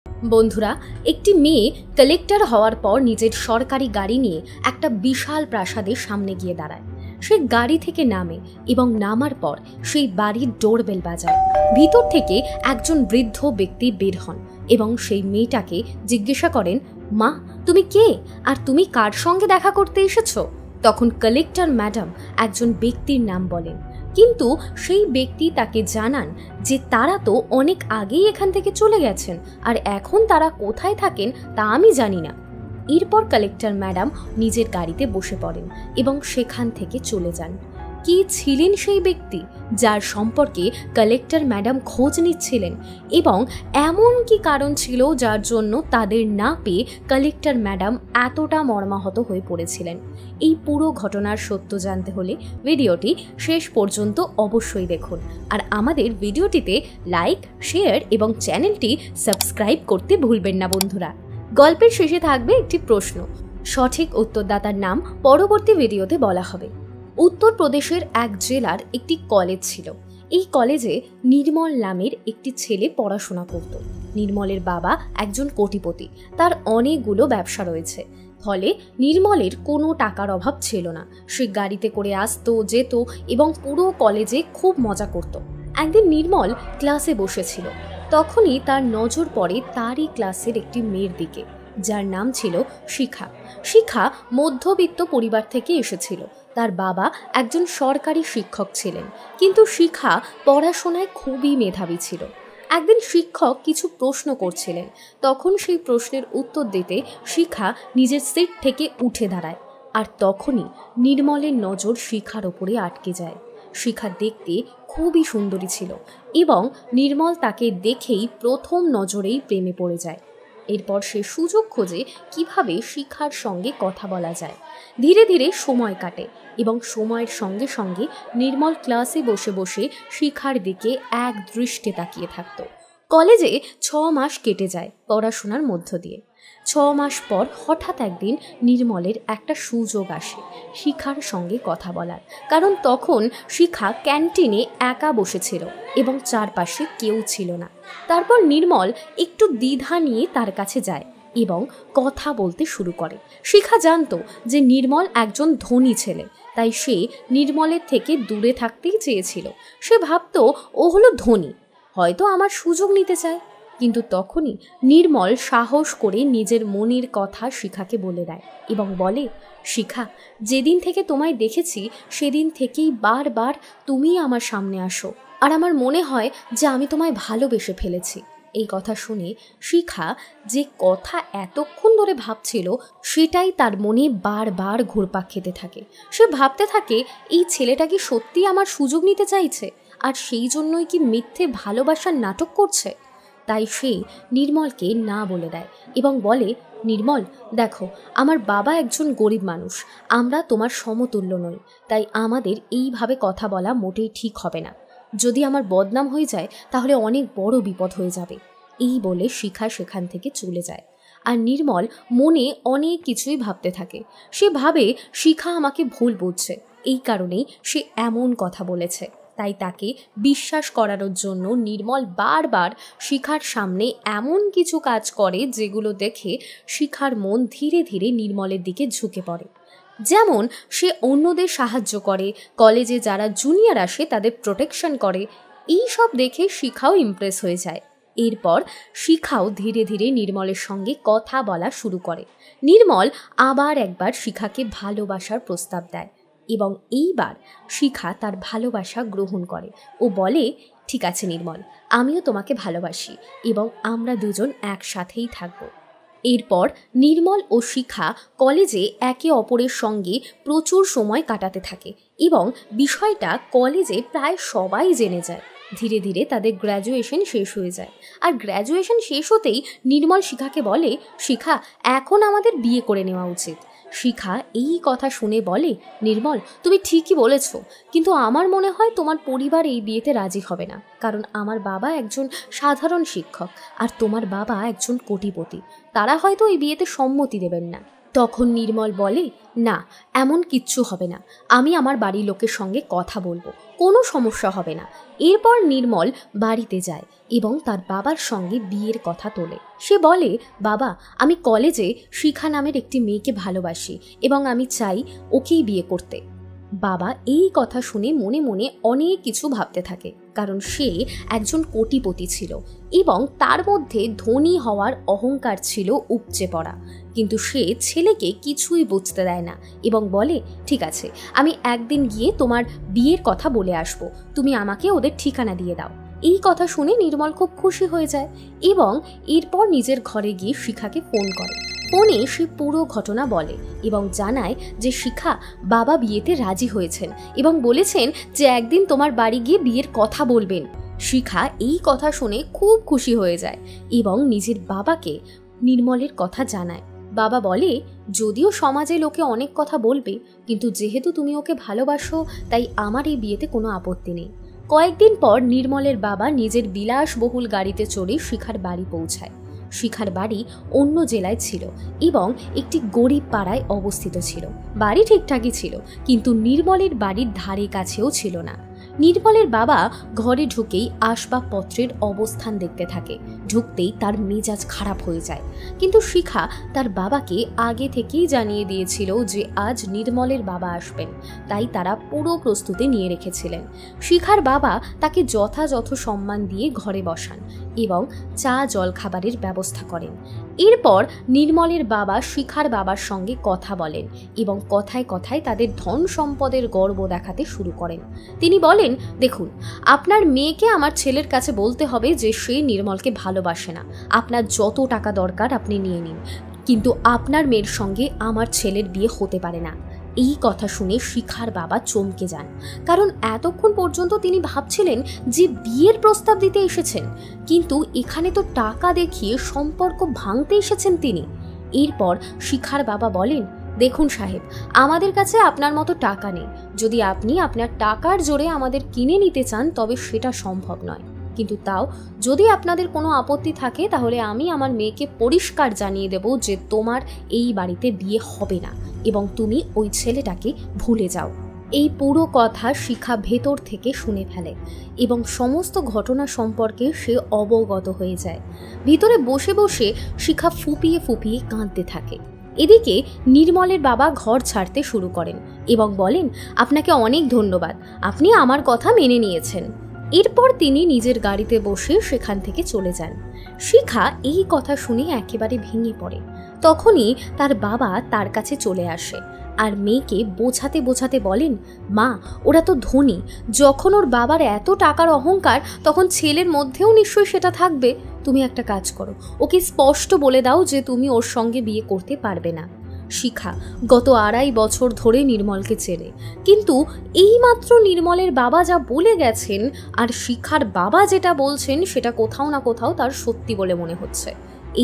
বন্ধুরা, একটি মেয়ে কালেক্টর হওয়ার পর নিজের সরকারি গাড়ি নিয়ে একটা বিশাল প্রাসাদের সামনে গিয়ে দাঁড়ায়। সে গাড়ি থেকে নামে এবং নামার পর সেই বাড়ির ডোরবেল বাজায়। ভিতর থেকে একজন বৃদ্ধ ব্যক্তি বের হন এবং সেই মেয়েটাকে জিজ্ঞাসা করেন, মা, তুমি কে আর তুমি কার সঙ্গে দেখা করতে এসেছো? তখন কালেক্টর ম্যাডাম একজন ব্যক্তির নাম বলেন, কিন্তু সেই ব্যক্তি তাকে জানান যে তারা তো অনেক আগেই এখান থেকে চলে গেছেন আর এখন তারা কোথায় থাকেন তা আমি জানি না। এরপর কালেক্টর ম্যাডাম নিজের গাড়িতে বসে পড়েন এবং সেখান থেকে চলে যান। কি ছিলেন সেই ব্যক্তি যার সম্পর্কে কালেক্টর ম্যাডাম খোঁজ নিচ্ছিলেন, এবং এমন কি কারণ ছিল যার জন্য তাদের না পেয়ে কালেক্টর ম্যাডাম এতটা মর্মাহত হয়ে পড়েছিলেন? এই পুরো ঘটনার সত্য জানতে হলে ভিডিওটি শেষ পর্যন্ত অবশ্যই দেখুন, আর আমাদের ভিডিওটিতে লাইক, শেয়ার এবং চ্যানেলটি সাবস্ক্রাইব করতে ভুলবেন না বন্ধুরা। গল্পের শেষে থাকবে একটি প্রশ্ন, সঠিক উত্তরদাতার নাম পরবর্তী ভিডিওতে বলা হবে। উত্তরপ্রদেশের এক জেলার একটি কলেজ ছিল। এই কলেজে নির্মল নামের একটি ছেলে পড়াশোনা করত। নির্মলের বাবা একজন কোটিপতি, তার অনেকগুলো ব্যবসা রয়েছে, ফলে নির্মলের কোনো টাকার অভাব ছিল না। সে গাড়িতে করে আসতো, যেত এবং পুরো কলেজে খুব মজা করত। একদিন নির্মল ক্লাসে বসেছিল, তখনই তার নজর পড়ে তারই ক্লাসের একটি মেয়ের দিকে, যার নাম ছিল শিখা। শিখা মধ্যবিত্ত পরিবার থেকে এসেছিল। তার বাবা একজন সরকারি শিক্ষক ছিলেন, কিন্তু শিখা পড়াশোনায় খুবই মেধাবী ছিল। একদিন শিক্ষক কিছু প্রশ্ন করছিলেন, তখন সেই প্রশ্নের উত্তর দিতে শিখা নিজের সিট থেকে উঠে দাঁড়ায়, আর তখনই নির্মলের নজর শিখার ওপরে আটকে যায়। শিখা দেখতে খুবই সুন্দরী ছিল এবং নির্মল তাকে দেখেই প্রথম নজরেই প্রেমে পড়ে যায়। এরপর সে সুযোগ খোঁজে কিভাবে শিখার সঙ্গে কথা বলা যায়। ধীরে ধীরে সময় কাটে এবং সময়ের সঙ্গে সঙ্গে নির্মল ক্লাসে বসে বসে শিখার দিকে এক দৃষ্টে তাকিয়ে থাকত। কলেজে 6 মাস কেটে যায় পড়াশোনার মধ্য দিয়ে। 6 মাস পর হঠাৎ একদিন নির্মলের একটা সুযোগ আসে শিখার সঙ্গে কথা বলার, কারণ তখন শিখা ক্যান্টিনে একা বসেছিল এবং চারপাশে কেউ ছিল না। তারপর নির্মল একটু দ্বিধা নিয়ে তার কাছে যায় এবং কথা বলতে শুরু করে। শিখা জানতো যে নির্মল একজন ধনী ছেলে, তাই সে নির্মলের থেকে দূরে থাকতেই চেয়েছিল। সে ভাবতো ও হলো ধনী, হয়তো আমার সুযোগ নিতে চায়। কিন্তু তখনই নির্মল সাহস করে নিজের মনের কথা শিখাকে বলে দেয় এবং বলে, শিখা, যেদিন থেকে তোমায় দেখেছি সেদিন থেকেই বারবার তুমি আমার সামনে আসো, আর আমার মনে হয় যে আমি তোমায় ভালোবেসে ফেলেছি। এই কথা শুনে শিখা যে কথা এতক্ষণ ধরে ভাবছিল সেটাই তার মনে বারবার ঘুরপাক খেতে থাকে। সে ভাবতে থাকে, এই ছেলেটা কি সত্যি আমার সুযোগ নিতে চাইছে, আর সেই জন্যই কি মিথ্যে ভালোবাসার নাটক করছে? তাই সে নির্মলকে না বলে দেয় এবং বলে, নির্মল, দেখো, আমার বাবা একজন গরিব মানুষ, আমরা তোমার সমতুল্য নই, তাই আমাদের এইভাবে কথা বলা মোটেই ঠিক হবে না। যদি আমার বদনাম হয়ে যায় তাহলে অনেক বড় বিপদ হয়ে যাবে। এই বলে শিখা সেখান থেকে চলে যায়। আর নির্মল মনে অনেক কিছুই ভাবতে থাকে। সে ভাবে, শিখা আমাকে ভুল বুঝছে, এই কারণেই সে এমন কথা বলেছে। তাই তাকে বিশ্বাস করানোর জন্য নির্মল বারবার শিখার সামনে এমন কিছু কাজ করে যেগুলো দেখে শিখার মন ধীরে ধীরে নির্মলের দিকে ঝুঁকে পড়ে। যেমন সে অন্যদের সাহায্য করে, কলেজে যারা জুনিয়র আসে তাদের প্রোটেকশন করে। এই সব দেখে শিখাও ইমপ্রেস হয়ে যায়। এরপর শিখাও ধীরে ধীরে নির্মলের সঙ্গে কথা বলা শুরু করে। নির্মল আবার একবার শিখাকে ভালোবাসার প্রস্তাব দেয় এবং এইবার শিখা তার ভালোবাসা গ্রহণ করে ও বলে, ঠিক আছে নির্মল, আমিও তোমাকে ভালোবাসি এবং আমরা দুজন একসাথেই থাকবো। এরপর নির্মল ও শিখা কলেজে একে অপরের সঙ্গে প্রচুর সময় কাটাতে থাকে এবং বিষয়টা কলেজে প্রায় সবাই জেনে যায়। ধীরে ধীরে তাদের গ্র্যাজুয়েশন শেষ হয়ে যায়, আর গ্র্যাজুয়েশন শেষ হতেই নির্মল শিখাকে বলে, শিখা, এখন আমাদের বিয়ে করে নেওয়া উচিত। শিখা এই কথা শুনে বলে, নির্মল, তুমি ঠিকই বলেছ, কিন্তু আমার মনে হয় তোমার পরিবার এই বিয়েতে রাজি হবে না, কারণ আমার বাবা একজন সাধারণ শিক্ষক আর তোমার বাবা একজন কোটিপতি, তারা হয়তো এই বিয়েতে সম্মতি দেবেন না। তখন নির্মল বলে, না, এমন কিচ্ছু হবে না, আমি আমার বাড়ির লোকের সঙ্গে কথা বলবো, কোনো সমস্যা হবে না। এরপর নির্মল বাড়িতে যায় এবং তার বাবার সঙ্গে বিয়ের কথা তোলে। সে বলে, বাবা, আমি কলেজে শিখা নামের একটি মেয়েকে ভালোবাসি এবং আমি চাই ওকেই বিয়ে করতে। বাবা এই কথা শুনে মনে মনে অনেক কিছু ভাবতে থাকে, কারণ সে একজন কোটিপতি ছিল এবং তার মধ্যে ধনী হওয়ার অহংকার ছিল উপচে পড়া। কিন্তু সে ছেলেকে কিছুই বুঝতে দেয় না এবং বলে, ঠিক আছে, আমি একদিন গিয়ে তোমার বিয়ের কথা বলে আসবো, তুমি আমাকে ওদের ঠিকানা দিয়ে দাও। এই কথা শুনে নির্মল খুব খুশি হয়ে যায় এবং এরপর নিজের ঘরে গিয়ে শিখাকে ফোন করে। ফোনে সে পুরো ঘটনা বলে এবং জানায় যে শিখা বাবা বিয়েতে রাজি হয়েছেন এবং বলেছেন যে একদিন তোমার বাড়ি গিয়ে বিয়ের কথা বলবেন। শিখা এই কথা শুনে খুব খুশি হয়ে যায় এবং নিজের বাবাকে নির্মলের কথা জানায়। বাবা বলে, যদিও সমাজে লোকে অনেক কথা বলবে, কিন্তু যেহেতু তুমি ওকে ভালোবাসো তাই আমার এই বিয়েতে কোনো আপত্তি নেই। কয়েকদিন পর নির্মলের বাবা নিজের বিলাসবহুল গাড়িতে চড়ে শিখার বাড়ি পৌঁছায়। শিখার বাড়ি অন্য জেলায় ছিল এবং একটি গরিব পাড়ায় অবস্থিত ছিল। বাড়ি ঠিকঠাকই ছিল, কিন্তু নির্মলের বাড়ির ধারে কাছেও ছিল না। নির্মলের বাবা ঘরে ঢুকেই আসবাবপত্রের অবস্থান দেখতে থাকে। ঢুকতেই তার মেজাজ খারাপ হয়ে যায়, কিন্তু শিখা তার বাবাকে আগে থেকেই জানিয়ে দিয়েছিল যে আজ নির্মলের বাবা আসবেন, তাই তারা পুরো প্রস্তুতি নিয়ে রেখেছিলেন। শিখার বাবা তাকে যথাযথ সম্মান দিয়ে ঘরে বসান এবং চা জল খাবারের ব্যবস্থা করেন। এরপর নির্মলের বাবা শিখার বাবার সঙ্গে কথা বলেন এবং কথায় কথায় তাদের ধন সম্পদের গর্ব দেখাতে শুরু করেন। তিনি বলেন, দেখুন, আপনার মেয়েকে আমার ছেলের কাছে বলতে হবে যে সে নির্মলকে ভালোবাসে না। আপনার যত টাকা দরকার আপনি নিয়ে নিন, কিন্তু আপনার মেয়ের সঙ্গে আমার ছেলের বিয়ে হতে পারে না। এই কথা শুনে শিখার বাবা চমকে যান, কারণ এতক্ষণ পর্যন্ত তিনি ভাবছিলেন যে বিয়ের প্রস্তাব দিতে এসেছেন, কিন্তু এখানে তো টাকা দেখিয়ে সম্পর্ক ভাঙতে এসেছেন তিনি। এরপর শিখার বাবা বলেন, দেখুন সাহেব, আমাদের কাছে আপনার মতো টাকা নেই। যদি আপনি আপনার টাকার জোরে আমাদের কিনে নিতে চান তবে সেটা সম্ভব নয়, কিন্তু তাও যদি আপনাদের কোনো আপত্তি থাকে তাহলে আমি আমার মেয়েকে পরিষ্কার জানিয়ে দেব যে তোমার এই বাড়িতে বিয়ে হবে না এবং তুমি ওই ছেলেটাকে ভুলে যাও। এই পুরো কথা শিখা ভেতর থেকে শুনে ফেলে এবং সমস্ত ঘটনা সম্পর্কে সে অবগত হয়ে যায়। ভিতরে বসে বসে শিখা ফুপিয়ে ফুপিয়ে কাঁদতে থাকে। এদিকে নির্মলের বাবা ঘর ছাড়তে শুরু করেন এবং বলেন, আপনাকে অনেক ধন্যবাদ, আপনি আমার কথা মেনে নিয়েছেন। এরপর তিনি নিজের গাড়িতে বসে সেখান থেকে চলে যান। শিখা এই কথা শুনে একেবারে ভেঙে পড়ে। তখনই তার বাবা তার কাছে চলে আসে আর মেয়েকে বোঝাতে বোঝাতে বলেন, মা, ওরা তো ধনী, যখন ওর বাবার এত টাকার অহংকার তখন ছেলের মধ্যেও নিশ্চয়ই সেটা থাকবে। তুমি একটা কাজ করো, ওকে স্পষ্ট বলে দাও যে তুমি ওর সঙ্গে বিয়ে করতে পারবে না। শিখা গত 2.5 বছর ধরে নির্মলকে চেনে, কিন্তু এইমাত্র নির্মলের বাবা যা বলে গেছেন আর শিখার বাবা যেটা বলছেন সেটা কোথাও না কোথাও তার সত্যি বলে মনে হচ্ছে।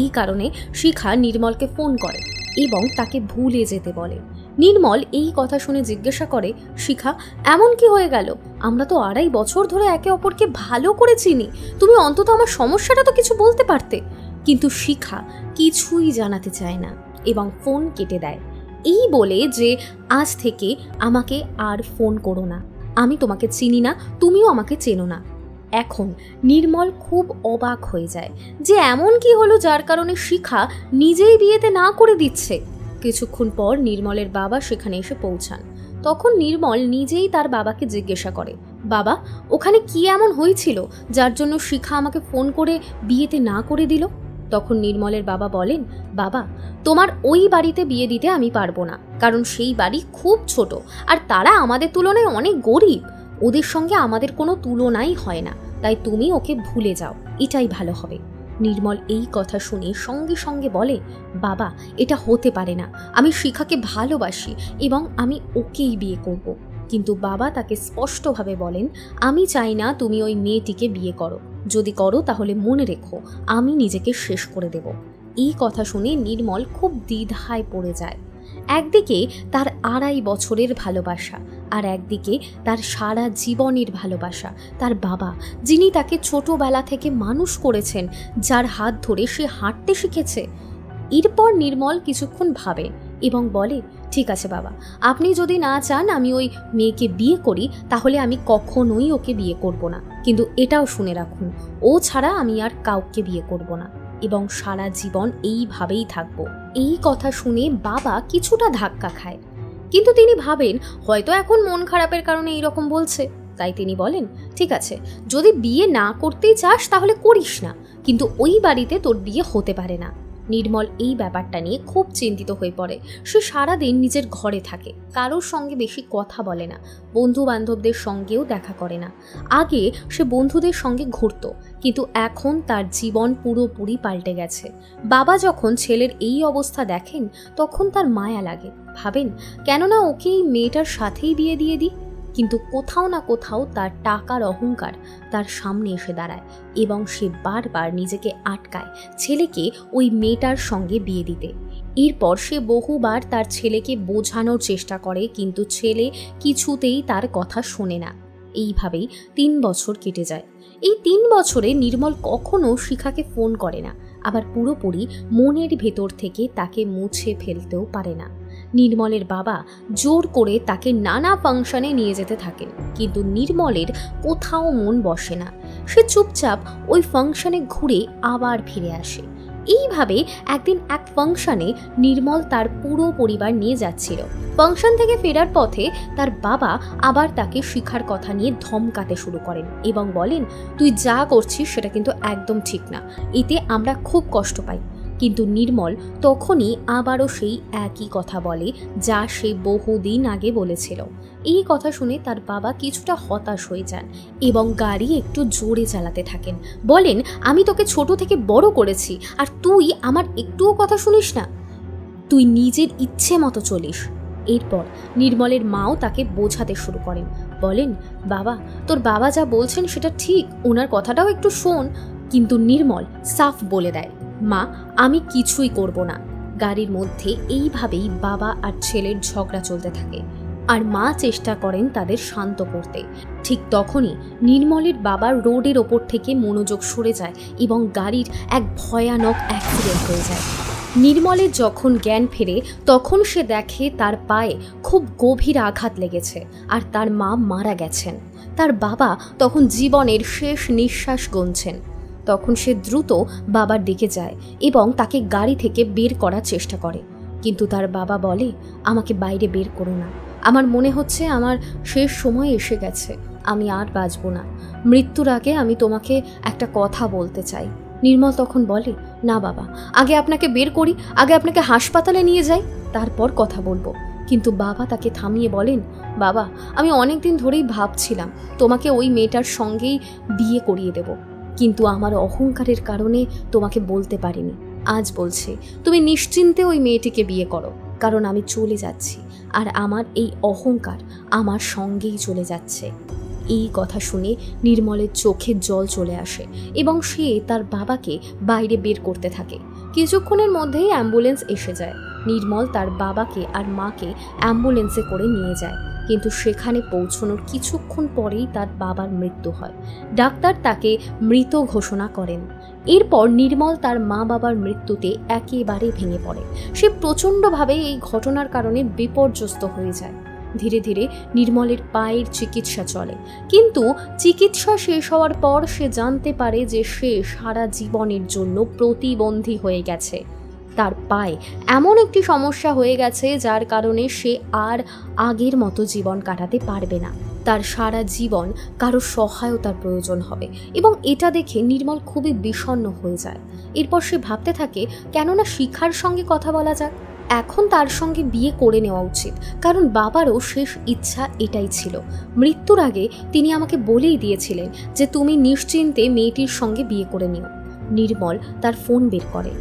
এই কারণে শিখা নির্মলকে ফোন করে এবং তাকে ভুলে যেতে বলে। নির্মল এই কথা শুনে জিজ্ঞাসা করে, শিখা, এমন কি হয়ে গেল? আমরা তো 2.5 বছর ধরে একে অপরকে ভালো করে চিনি, তুমি অন্তত আমার সমস্যাটা তো কিছু বলতে পারতে। কিন্তু শিখা কিছুই জানাতে চায় না এবং ফোন কেটে দেয়, এই বলে যে আজ থেকে আমাকে আর ফোন করো না, আমি তোমাকে চিনি না, তুমিও আমাকে চেনো না। এখন নির্মল খুব অবাক হয়ে যায় যে এমন কি হলো যার কারণে শিখা নিজেই বিয়েতে না করে দিচ্ছে। কিছুক্ষণ পর নির্মলের বাবা সেখানে এসে পৌঁছান। তখন নির্মল নিজেই তার বাবাকে জিজ্ঞাসা করে, বাবা, ওখানে কি এমন হয়েছিল যার জন্য শিখা আমাকে ফোন করে বিয়েতে না করে দিল? তখন নির্মলের বাবা বলেন, বাবা, তোমার ওই বাড়িতে বিয়ে দিতে আমি পারবো না, কারণ সেই বাড়ি খুব ছোট আর তারা আমাদের তুলনায় অনেক গরিব, ওদের সঙ্গে আমাদের কোনো তুলনাই হয় না, তাই তুমি ওকে ভুলে যাও, এটাই ভালো হবে। নির্মল এই কথা শুনে সঙ্গে সঙ্গে বলে, বাবা, এটা হতে পারে না, আমি শিখাকে ভালোবাসি এবং আমি ওকেই বিয়ে করব। কিন্তু বাবা তাকে স্পষ্টভাবে বলেন, আমি চাই না তুমি ওই মেয়েটিকে বিয়ে করো, যদি করো তাহলে মনে রেখো আমি নিজেকে শেষ করে দেব। এই কথা শুনে নির্মল খুব দ্বিধায় পড়ে যায়। একদিকে তার 2.5 বছরের ভালোবাসা আর একদিকে তার সারা জীবনের ভালোবাসা, তার বাবা, যিনি তাকে ছোটবেলা থেকে মানুষ করেছেন, যার হাত ধরে সে হাঁটতে শিখেছে। এরপর নির্মল কিছুক্ষণ ভাবে এবং বলে, ঠিক আছে বাবা, আপনি যদি না চান আমি ওই মেয়েকে বিয়ে করি তাহলে আমি কখনোই ওকে বিয়ে করব না, কিন্তু এটাও শুনে রাখুন, ও ছাড়া আমি আর কাউকে বিয়ে করব না এবং সারা জীবন এইভাবেই থাকবো। এই কথা শুনে বাবা কিছুটা ধাক্কা খায়, কিন্তু তিনি ভাবেন হয়তো এখন মন খারাপের কারণে এইরকম বলছে। তাই তিনি বলেন, ঠিক আছে, যদি বিয়ে না করতেই চাস তাহলে করিস না, কিন্তু ওই বাড়িতে তোর বিয়ে হতে পারে না। নির্মল এই ব্যাপারটা নিয়ে খুব চিন্তিত হয়ে পড়ে। সে সারাদিন নিজের ঘরে থাকে, কারোর সঙ্গে বেশি কথা বলে না, বন্ধু বান্ধবদের সঙ্গেও দেখা করে না। আগে সে বন্ধুদের সঙ্গে ঘুরত, কিন্তু এখন তার জীবন পুরোপুরি পাল্টে গেছে। বাবা যখন ছেলের এই অবস্থা দেখেন তখন তার মায়া লাগে, ভাবেন কেননা ওকে এই মেয়েটার সাথেই বিয়ে দিয়ে দিই। কিন্তু কোথাও না কোথাও তার টাকার অহংকার তার সামনে এসে দাঁড়ায় এবং সে বারবার নিজেকে আটকায় ছেলেকে ওই মেয়েটার সঙ্গে বিয়ে দিতে। এরপর সে বহুবার তার ছেলেকে বোঝানোর চেষ্টা করে, কিন্তু ছেলে কিছুতেই তার কথা শোনে না। এইভাবেই 3 বছর কেটে যায়। এই 3 বছরে নির্মল কখনো শিখাকে ফোন করে না, আবার পুরোপুরি মনের ভেতর থেকে তাকে মুছে ফেলতেও পারে না। নির্মলের বাবা জোর করে তাকে নানা ফাংশনে নিয়ে যেতে থাকেন, কিন্তু নির্মলের কোথাও মন বসে না। সে চুপচাপ ওই ফাংশনে ঘুরে আবার ফিরে আসে। এইভাবে একদিন এক ফাংশনে নির্মল তার পুরো পরিবার নিয়ে যাচ্ছিল। ফাংশন থেকে ফেরার পথে তার বাবা আবার তাকে শিখার কথা নিয়ে ধমকাতে শুরু করেন এবং বলেন, তুই যা করছিস সেটা কিন্তু একদম ঠিক না, এতে আমরা খুব কষ্ট পাই। কিন্তু নির্মল তখনই আবারও সেই একই কথা বলে যা সে বহুদিন আগে বলেছিল। এই কথা শুনে তার বাবা কিছুটা হতাশ হয়ে যান এবং গাড়ি একটু জোরে চালাতে থাকেন। বলেন, আমি তোকে ছোট থেকে বড় করেছি আর তুই আমার একটুও কথা শুনিস না, তুই নিজের ইচ্ছে মতো চলিস। এরপর নির্মলের মাও তাকে বোঝাতে শুরু করেন, বলেন, বাবা তোর বাবা যা বলছেন সেটা ঠিক, ওনার কথাটাও একটু শোন। কিন্তু নির্মল সাফ বলে দেয়, মা আমি কিছুই করব না। গাড়ির মধ্যে এইভাবেই বাবা আর ছেলের ঝগড়া চলতে থাকে আর মা চেষ্টা করেন তাদের শান্ত করতে। ঠিক তখনই নির্মলের বাবা রোডের ওপর থেকে মনোযোগ সরে যায় এবং গাড়ির এক ভয়ানক অ্যাক্সিডেন্ট হয়ে যায়। নির্মলের যখন জ্ঞান ফেরে তখন সে দেখে তার পায়ে খুব গভীর আঘাত লেগেছে আর তার মা মারা গেছেন। তার বাবা তখন জীবনের শেষ নিঃশ্বাস গুনছেন। তখন সে দ্রুত বাবার দিকে যায় এবং তাকে গাড়ি থেকে বের করার চেষ্টা করে, কিন্তু তার বাবা বলে, আমাকে বাইরে বের করো না, আমার মনে হচ্ছে আমার শেষ সময় এসে গেছে, আমি আর বাঁচব না, মৃত্যুর আগে আমি তোমাকে একটা কথা বলতে চাই। নির্মল তখন বলে, না বাবা, আগে আপনাকে বের করি, আগে আপনাকে হাসপাতালে নিয়ে যাই, তারপর কথা বলবো। কিন্তু বাবা তাকে থামিয়ে বলেন, বাবা আমি অনেক দিন ধরেই ভাবছিলাম তোমাকে ওই মেয়েটার সঙ্গেই বিয়ে করিয়ে দেব, কিন্তু আমার অহংকারের কারণে তোমাকে বলতে পারিনি। আজ বলছি তুমি নিশ্চিন্তে ওই মেয়েটিকে বিয়ে করো, কারণ আমি চলে যাচ্ছি আর আমার এই অহংকার আমার সঙ্গেই চলে যাচ্ছে। এই কথা শুনে নির্মলের চোখে জল চলে আসে এবং সে তার বাবাকে বাইরে বের করতে থাকে। কিছুক্ষণের মধ্যেই অ্যাম্বুলেন্স এসে যায়। নির্মল তার বাবাকে আর মাকে অ্যাম্বুলেন্সে করে নিয়ে যায়, কিন্তু সেখানে পৌঁছানোর কিছুক্ষণ পরেই তার বাবার মৃত্যু হয়। ডাক্তার তাকে মৃত ঘোষণা করেন। এরপর নির্মল তার মা বাবার মৃত্যুতে একেবারে ভেঙে পড়ে। সে প্রচণ্ডভাবে এই ঘটনার কারণে বিপর্যস্ত হয়ে যায়। ধীরে ধীরে নির্মলের পায়ের চিকিৎসা চলে, কিন্তু চিকিৎসা শেষ হওয়ার পর সে জানতে পারে যে সে সারা জীবনের জন্য প্রতিবন্ধী হয়ে গেছে। তার পায়ে এমন একটি সমস্যা হয়ে গেছে যার কারণে সে আর আগের মতো জীবন কাটাতে পারবে না। তার সারা জীবন কারো সহায়তার প্রয়োজন হবে এবং এটা দেখে নির্মল খুবই বিষণ্ণ হয়ে যায়। এরপর সে ভাবতে থাকে, কেননা শিখার সঙ্গে কথা বলা যাক, এখন তার সঙ্গে বিয়ে করে নেওয়া উচিত, কারণ বাবারও শেষ ইচ্ছা এটাই ছিল। মৃত্যুর আগে তিনি আমাকে বলেই দিয়েছিলেন যে তুমি নিশ্চিন্তে মেয়েটির সঙ্গে বিয়ে করে নিও। নির্মল তার ফোন বের করে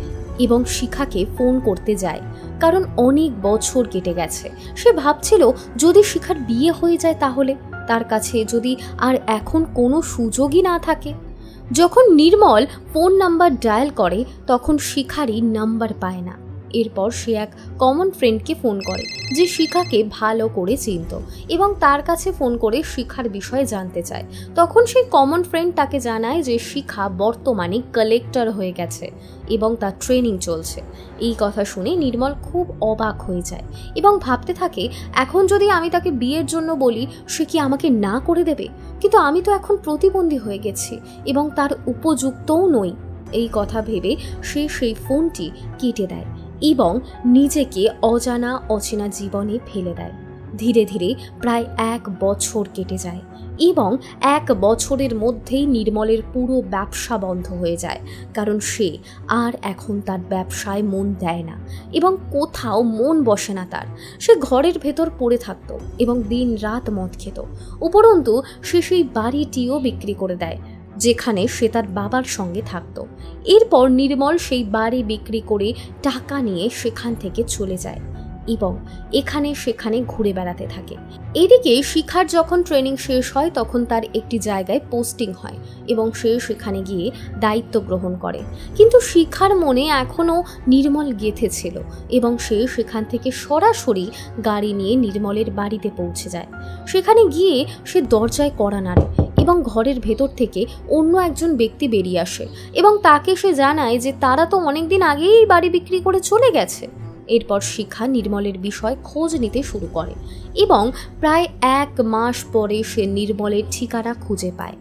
এবং শিখাকে ফোন করতে যায়, কারণ অনেক বছর কেটে গেছে। সে ভাবছিল যদি শিখার বিয়ে হয়ে যায় তাহলে তার কাছে যদি আর এখন কোনো সুযোগই না থাকে। যখন নির্মল ফোন নাম্বার ডায়াল করে তখন শিখারই নাম্বার পায় না এরপর সে এক কমন ফ্রেন্ডকে ফোন করে যে শিখাকে ভালো করে চিনত এবং তার কাছে ফোন করে শিখার বিষয়ে জানতে চায়। তখন সেই কমন ফ্রেন্ড তাকে জানায় যে শিখা বর্তমানে কালেক্টর হয়ে গেছে এবং তার ট্রেনিং চলছে। এই কথা শুনে নির্মল খুব অবাক হয়ে যায় এবং ভাবতে থাকে, এখন যদি আমি তাকে বিয়ের জন্য বলি সে কি আমাকে না করে দেবে? কিন্তু আমি তো এখন প্রতিবন্ধী হয়ে গেছি এবং তার উপযুক্তও নই। এই কথা ভেবে সে সেই ফোনটি কেটে দেয় এবং নিজেকে অজানা অচেনা জীবনে ফেলে দেয়। ধীরে ধীরে প্রায় 1 বছর কেটে যায় এবং 1 বছরের মধ্যেই নির্মলের পুরো ব্যবসা বন্ধ হয়ে যায়, কারণ সে আর এখন তার ব্যবসায় মন দেয় না এবং কোথাও মন বসে না তার। সে ঘরের ভেতর পড়ে থাকতো এবং দিন রাত মদ খেত। উপরন্তু সে সেই বাড়িটিও বিক্রি করে দেয় যেখানে সে তার বাবার সঙ্গে থাকতো। এরপর নির্মল সেই বাড়ি বিক্রি করে টাকা নিয়ে সেখান থেকে চলে যায় এবং এখানে সেখানে ঘুরে বেড়াতে থাকে। এদিকে শিখার যখন ট্রেনিং শেষ হয় তখন তার একটি জায়গায় পোস্টিং হয় এবং সে সেখানে গিয়ে দায়িত্ব গ্রহণ করে। কিন্তু শিখার মনে এখনও নির্মল গেঁথে ছিল এবং সে সেখান থেকে সরাসরি গাড়ি নিয়ে নির্মলের বাড়িতে পৌঁছে যায়। সেখানে গিয়ে সে দরজায় কড়া নাড়ে এবং ঘরের ভেতর থেকে অন্য একজন ব্যক্তি বেরিয়ে আসে এবং তাকে সে জানায় যে তারা তো অনেকদিন আগেই বাড়ি বিক্রি করে চলে গেছে। এরপর শিখা নির্মলের বিষয় খোঁজ নিতে শুরু করে এবং প্রায় 1 মাস পরে সে নির্মলের ঠিকানা খুঁজে পায়।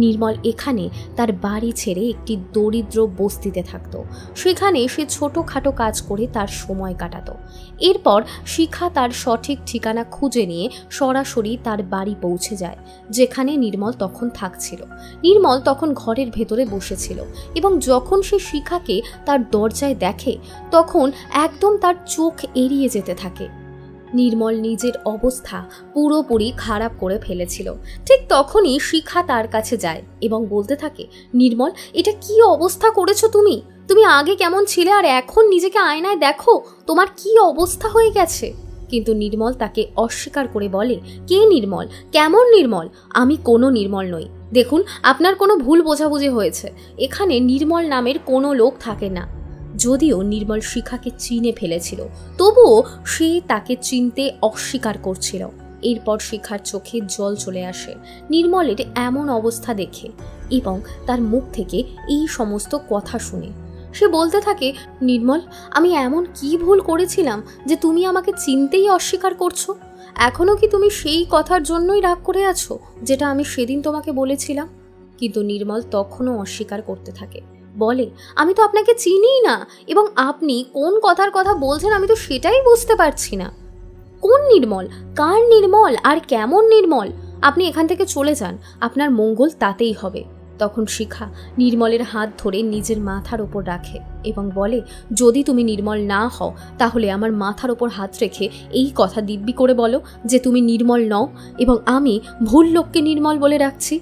নির্মল এখানে তার বাড়ি ছেড়ে একটি দরিদ্র বস্তিতে থাকতো। সেখানে সে ছোটোখাটো কাজ করে তার সময় কাটাতো। এরপর শিখা তার সঠিক ঠিকানা খুঁজে নিয়ে সরাসরি তার বাড়ি পৌঁছে যায়, যেখানে নির্মল তখন থাকছিল। নির্মল তখন ঘরের ভেতরে বসেছিল এবং যখন সে শিখাকে তার দরজায় দেখে তখন একদম তার চোখ এড়িয়ে যেতে থাকে। নির্মল নিজের অবস্থা পুরোপুরি খারাপ করে ফেলেছিল। ঠিক তখনই শিখা তার কাছে যায় এবং বলতে থাকে, নির্মল, এটা কি অবস্থা করেছো তুমি? তুমি আগে কেমন ছিলে আর এখন নিজেকে আয়নায় দেখো তোমার কি অবস্থা হয়ে গেছে। কিন্তু নির্মল তাকে অস্বীকার করে বলে, কে নির্মল? কেমন নির্মল? আমি কোনো নির্মল নই। দেখুন, আপনার কোনো ভুল বোঝাবুঝি হয়েছে। এখানে নির্মল নামের কোনো লোক থাকে না। যদিও নির্মল শিখাকে চিনে ফেলেছিল তবুও সে তাকে চিনতে অস্বীকার করছিল। এরপর শিখার চোখে জল চলে আসে নির্মলের এমন অবস্থা দেখে এবং তার মুখ থেকে এই সমস্ত কথা শুনে। সে বলতে থাকে, নির্মল, আমি এমন কি ভুল করেছিলাম যে তুমি আমাকে চিনতেই অস্বীকার করছো? এখনও কি তুমি সেই কথার জন্যই রাগ করে আছো যেটা আমি সেদিন তোমাকে বলেছিলাম? কিন্তু নির্মল তখনও অস্বীকার করতে থাকে, বলে, আমি তো আপনাকে চিনিই না এবং আপনি কোন কথার কথা বলছেন আমি তো সেটাই বুঝতে পারছি না। কোন নির্মল? কার নির্মল? আর কেমন নির্মল? আপনি এখান থেকে চলে যান, আপনার মঙ্গল তাতেই হবে। তখন শিখা নির্মলের হাত ধরে নিজের মাথার ওপর রাখে এবং বলে, যদি তুমি নির্মল না হও তাহলে আমার মাথার ওপর হাত রেখে এই কথা দিব্যি করে বলো যে তুমি নির্মল নও এবং আমি ভুল লোককে নির্মল বলে রাখছি।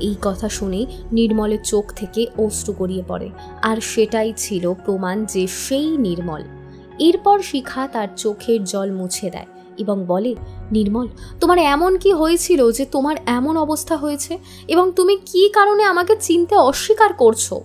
এই কথা শুনে নির্মলের চোখ থেকে অশ্রু গড়িয়ে পড়ে আর সেটাই ছিল প্রমাণ যে সেই নির্মল। এরপর শিখা তার চোখের জল মুছে দেয় এবং বলে, নির্মল, তোমার এমন কি হয়েছিল যে তোমার এমন অবস্থা হয়েছে এবং তুমি কি কারণে আমাকে চিনতে অস্বীকার করছো?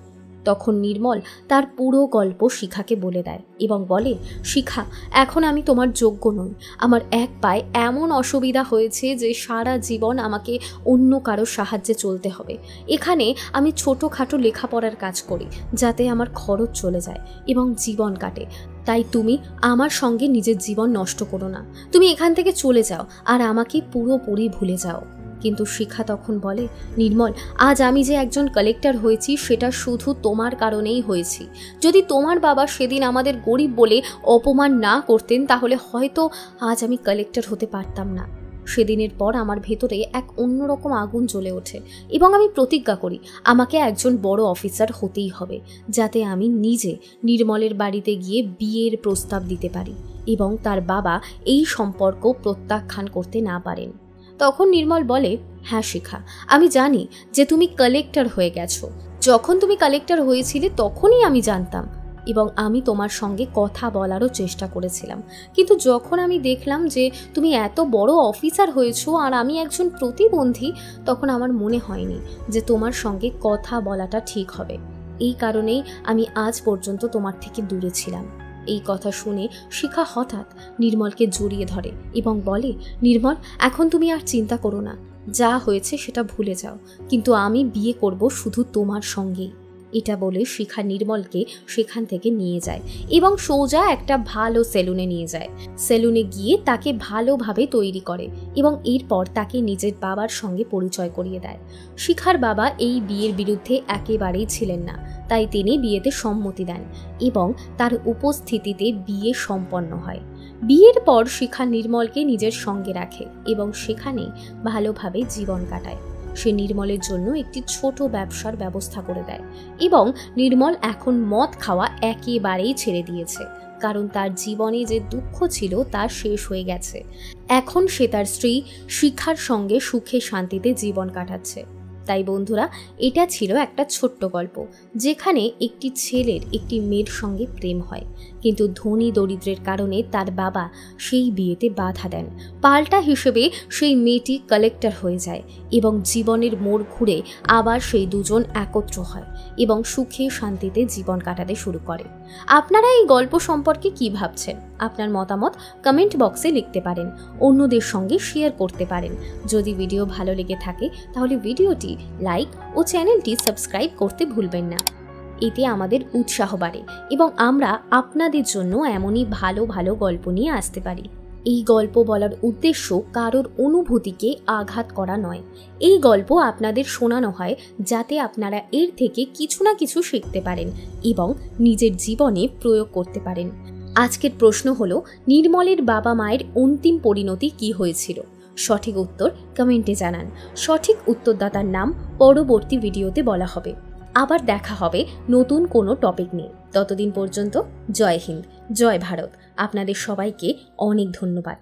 তখন নির্মল তার পুরো গল্প শিখাকে বলে দেয় এবং বলে, শিখা, এখন আমি তোমার যোগ্য নই। আমার এক পায়ে এমন অসুবিধা হয়েছে যে সারা জীবন আমাকে অন্য কারো সাহায্যে চলতে হবে। এখানে আমি ছোটোখাটো লেখাপড়ার কাজ করি যাতে আমার খরচ চলে যায় এবং জীবন কাটে। তাই তুমি আমার সঙ্গে নিজের জীবন নষ্ট করো না। তুমি এখান থেকে চলে যাও আর আমাকে পুরোপুরি ভুলে যাও। কিন্তু শিখা তখন বলে, নির্মল, আজ আমি যে একজন কালেক্টর হয়েছি সেটা শুধু তোমার কারণেই হয়েছি। যদি তোমার বাবা সেদিন আমাদের গরিব বলে অপমান না করতেন তাহলে হয়তো আজ আমি কালেক্টর হতে পারতাম না। সেদিনের পর আমার ভেতরে এক অন্যরকম আগুন জ্বলে ওঠে এবং আমি প্রতিজ্ঞা করি আমাকে একজন বড় অফিসার হতেই হবে, যাতে আমি নিজে নির্মলের বাড়িতে গিয়ে বিয়ের প্রস্তাব দিতে পারি এবং তার বাবা এই সম্পর্ক প্রত্যাখ্যান করতে না পারেন। তখন নির্মল বলে, হ্যাঁ শিখা, আমি জানি যে তুমি কালেক্টর হয়ে গেছো। যখন তুমি কালেক্টর হয়েছিলে তখনই আমি জানতাম এবং আমি তোমার সঙ্গে কথা বলারও চেষ্টা করেছিলাম। কিন্তু যখন আমি দেখলাম যে তুমি এত বড় অফিসার হয়েছো আর আমি একজন প্রতিবন্ধী, তখন আমার মনে হয়নি যে তোমার সঙ্গে কথা বলাটা ঠিক হবে। এই কারণেই আমি আজ পর্যন্ত তোমার থেকে দূরে ছিলাম। এই কথা শুনে শিখা হঠাৎ নির্মলকে জড়িয়ে ধরে এবং বলে, নির্মল, এখন তুমি আর চিন্তা করো না, যা হয়েছে সেটা ভুলে যাও, কিন্তু আমি বিয়ে করব শুধু তোমার সঙ্গেই। এটা বলে শিখা নির্মলকে সেখান থেকে নিয়ে যায় এবং সোজা একটা ভালো সেলুনে নিয়ে যায়। সেলুনে গিয়ে তাকে ভালোভাবে তৈরি করে এবং এরপর তাকে নিজের বাবার সঙ্গে পরিচয় করিয়ে দেয়। শিখার বাবা এই বিয়ের বিরুদ্ধে একেবারেই ছিলেন না, তাই তিনি বিয়েতে সম্মতি দেন এবং তার উপস্থিতিতে বিয়ে সম্পন্ন হয়। বিয়ের পর শিখা নির্মলকে নিজের সঙ্গে রাখে এবং সেখানে ভালোভাবে জীবন কাটায়। সে নির্মলের জন্য একটি ছোট ব্যবসার ব্যবস্থা করে দেয় এবং নির্মল এখন মদ খাওয়া একেবারেই ছেড়ে দিয়েছে, কারণ তার জীবনে যে দুঃখ ছিল তা শেষ হয়ে গেছে। এখন সে তার স্ত্রী শিখার সঙ্গে সুখে শান্তিতে জীবন কাটাচ্ছে। তাই বন্ধুরা, এটা ছিল একটা ছোট্ট গল্প যেখানে একটি ছেলের একটি মেয়ের সঙ্গে প্রেম হয়, কিন্তু ধনী দরিদ্রের কারণে তার বাবা সেই বিয়েতে বাধা দেন। পাল্টা হিসেবে সেই মেয়েটি কালেক্টর হয়ে যায় এবং জীবনের মোড় ঘুরে আবার সেই দুজন একত্র হয় এবং সুখে শান্তিতে জীবন কাটাতে শুরু করে। আপনারা এই গল্প সম্পর্কে কি ভাবছেন? আপনার মতামত কমেন্ট বক্সে লিখতে পারেন, অন্যদের সঙ্গে শেয়ার করতে পারেন। যদি ভিডিও ভালো লেগে থাকে তাহলে ভিডিওটি লাইক ও চ্যানেলটি সাবস্ক্রাইব করতে ভুলবেন না। এতে আমাদের উৎসাহ বাড়ে এবং আমরা আপনাদের জন্য এমনই ভালো ভালো গল্প নিয়ে আসতে পারি। এই গল্প বলার উদ্দেশ্য কারোর অনুভূতিকে আঘাত করা নয়। এই গল্প আপনাদের শোনানো হয় যাতে আপনারা এর থেকে কিছু না কিছু শিখতে পারেন এবং নিজের জীবনে প্রয়োগ করতে পারেন। আজকের প্রশ্ন হলো, নির্মলের বাবা মায়ের অন্তিম পরিণতি কি হয়েছিল? সঠিক উত্তর কমেন্টে জানান। সঠিক উত্তরদাতার নাম পরবর্তী ভিডিওতে বলা হবে। আবার দেখা হবে নতুন কোনো টপিক নিয়ে। ততদিন পর্যন্ত জয় হিন্দ, জয় ভারত। আপনাদের সবাইকে অনেক ধন্যবাদ।